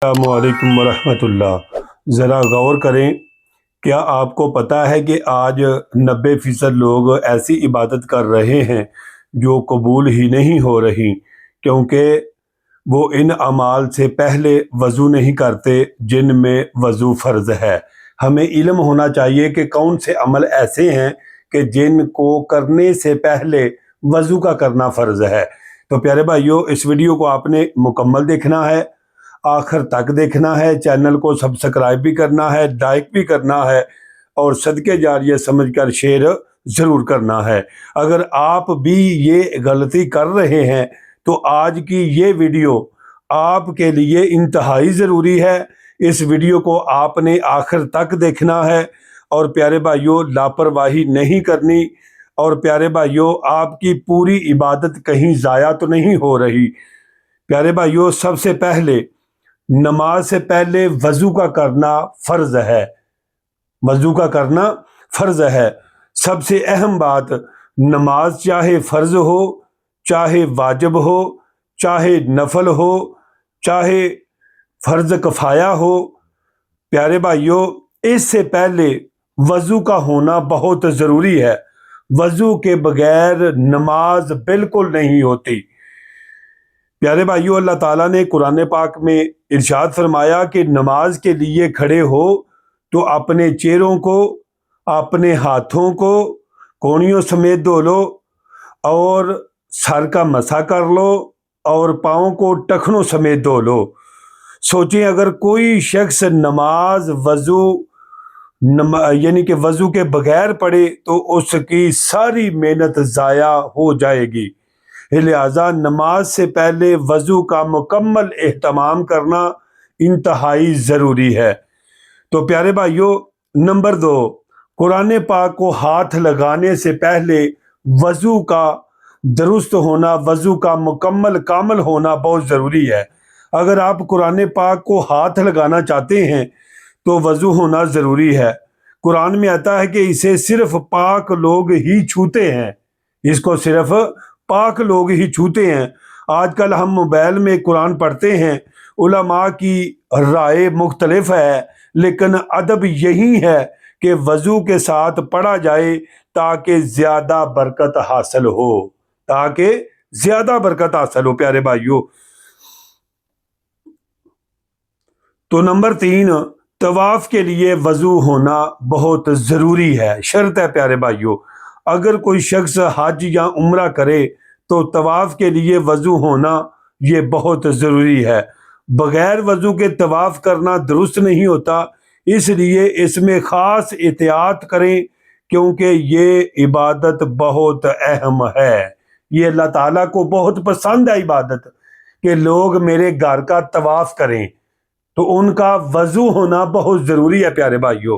السلام علیکم ورحمۃ اللہ۔ ذرا غور کریں، کیا آپ کو پتہ ہے کہ آج 90% لوگ ایسی عبادت کر رہے ہیں جو قبول ہی نہیں ہو رہی، کیونکہ وہ ان اعمال سے پہلے وضو نہیں کرتے جن میں وضو فرض ہے۔ ہمیں علم ہونا چاہیے کہ کون سے عمل ایسے ہیں کہ جن کو کرنے سے پہلے وضو کا کرنا فرض ہے۔ تو پیارے بھائیو، اس ویڈیو کو آپ نے مکمل دیکھنا ہے، آخر تک دیکھنا ہے، چینل کو سبسکرائب بھی کرنا ہے، لائک بھی کرنا ہے اور صدقے جاریہ سمجھ کر شیئر ضرور کرنا ہے۔ اگر آپ بھی یہ غلطی کر رہے ہیں تو آج کی یہ ویڈیو آپ کے لیے انتہائی ضروری ہے۔ اس ویڈیو کو آپ نے آخر تک دیکھنا ہے اور پیارے بھائیو لاپرواہی نہیں کرنی۔ اور پیارے بھائیو، آپ کی پوری عبادت کہیں ضائع تو نہیں ہو رہی۔ پیارے بھائیو، سب سے پہلے نماز سے پہلے وضو کا کرنا فرض ہے۔ وضو کا کرنا فرض ہے۔ سب سے اہم بات، نماز چاہے فرض ہو، چاہے واجب ہو، چاہے نفل ہو، چاہے فرض کفایہ ہو، پیارے بھائیو اس سے پہلے وضو کا ہونا بہت ضروری ہے۔ وضو کے بغیر نماز بالکل نہیں ہوتی۔ پیارے بھائیو، اللہ تعالیٰ نے قرآن پاک میں ارشاد فرمایا کہ نماز کے لیے کھڑے ہو تو اپنے چہروں کو، اپنے ہاتھوں کو کونیوں سمیت دھو لو اور سر کا مسح کر لو اور پاؤں کو ٹخنوں سمیت دھو لو۔ سوچیں، اگر کوئی شخص نماز یعنی کہ وضو کے بغیر پڑھے تو اس کی ساری محنت ضائع ہو جائے گی۔ لہذا نماز سے پہلے وضو کا مکمل اہتمام کرنا انتہائی ضروری ہے۔ تو پیارے بھائیو، نمبر 2، قرآن پاک کو ہاتھ لگانے سے پہلے وضو کا درست ہونا، وضو کا مکمل کامل ہونا بہت ضروری ہے۔ اگر آپ قرآن پاک کو ہاتھ لگانا چاہتے ہیں تو وضو ہونا ضروری ہے۔ قرآن میں آتا ہے کہ اسے صرف پاک لوگ ہی چھوتے ہیں، اس کو صرف پاک لوگ ہی چھوتے ہیں۔ آج کل ہم موبائل میں قرآن پڑھتے ہیں، علماء کی رائے مختلف ہے، لیکن ادب یہی ہے کہ وضو کے ساتھ پڑھا جائے تاکہ زیادہ برکت حاصل ہو، تاکہ زیادہ برکت حاصل ہو۔ پیارے بھائیو، تو نمبر 3، طواف کے لیے وضو ہونا بہت ضروری ہے، شرط ہے۔ پیارے بھائیو، اگر کوئی شخص حج یا عمرہ کرے تو طواف کے لیے وضو ہونا یہ بہت ضروری ہے۔ بغیر وضو کے طواف کرنا درست نہیں ہوتا، اس لیے اس میں خاص احتیاط کریں کیونکہ یہ عبادت بہت اہم ہے۔ یہ اللہ تعالیٰ کو بہت پسند ہے عبادت کہ لوگ میرے گھر کا طواف کریں، تو ان کا وضو ہونا بہت ضروری ہے۔ پیارے بھائیو،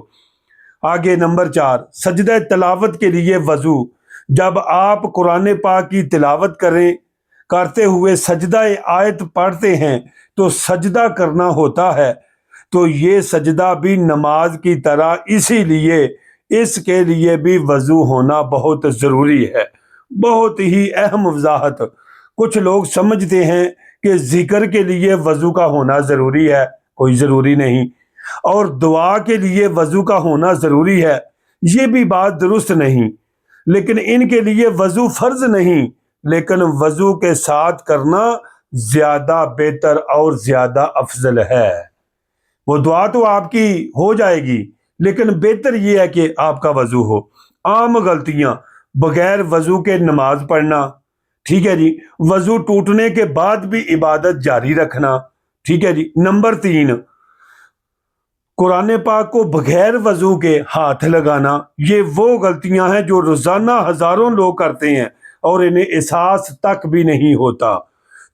آگے نمبر 4، سجدہ تلاوت کے لیے وضو۔ جب آپ قرآن پاک کی تلاوت کرتے ہوئے سجدہ آیت پڑھتے ہیں تو سجدہ کرنا ہوتا ہے، تو یہ سجدہ بھی نماز کی طرح، اسی لیے اس کے لیے بھی وضو ہونا بہت ضروری ہے۔ بہت ہی اہم وضاحت۔ کچھ لوگ سمجھتے ہیں کہ ذکر کے لیے وضو کا ہونا ضروری ہے، کوئی ضروری نہیں، اور دعا کے لیے وضو کا ہونا ضروری ہے، یہ بھی بات درست نہیں۔ لیکن ان کے لیے وضو فرض نہیں، لیکن وضو کے ساتھ کرنا زیادہ بہتر اور زیادہ افضل ہے۔ وہ دعا تو آپ کی ہو جائے گی، لیکن بہتر یہ ہے کہ آپ کا وضو ہو۔ عام غلطیاں، بغیر وضو کے نماز پڑھنا، ٹھیک ہے جی، وضو ٹوٹنے کے بعد بھی عبادت جاری رکھنا، ٹھیک ہے جی۔ نمبر 3، قرآن پاک کو بغیر وضو کے ہاتھ لگانا، یہ وہ غلطیاں ہیں جو روزانہ ہزاروں لوگ کرتے ہیں اور انہیں احساس تک بھی نہیں ہوتا۔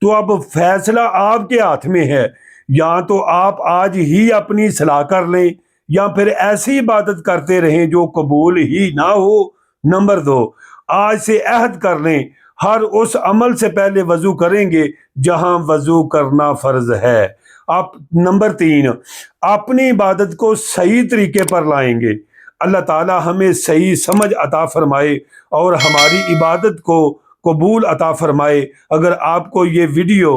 تو اب فیصلہ آپ کے ہاتھ میں ہے، یا تو آپ آج ہی اپنی اصلاح کر لیں یا پھر ایسی عبادت کرتے رہیں جو قبول ہی نہ ہو۔ نمبر 2، آج سے عہد کر لیں، ہر اس عمل سے پہلے وضو کریں گے جہاں وضو کرنا فرض ہے۔ نمبر 3، اپنی عبادت کو صحیح طریقے پر لائیں گے۔ اللہ تعالی ہمیں صحیح سمجھ عطا فرمائے اور ہماری عبادت کو قبول عطا فرمائے۔ اگر آپ کو یہ ویڈیو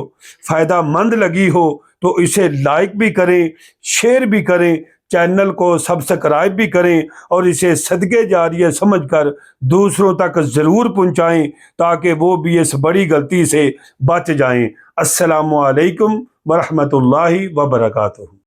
فائدہ مند لگی ہو تو اسے لائک بھی کریں، شیئر بھی کریں، چینل کو سبسکرائب بھی کریں، اور اسے صدقے جاریہ سمجھ کر دوسروں تک ضرور پہنچائیں تاکہ وہ بھی اس بڑی غلطی سے بچ جائیں۔ السلام علیکم ورحمۃ اللہ وبرکاتہ۔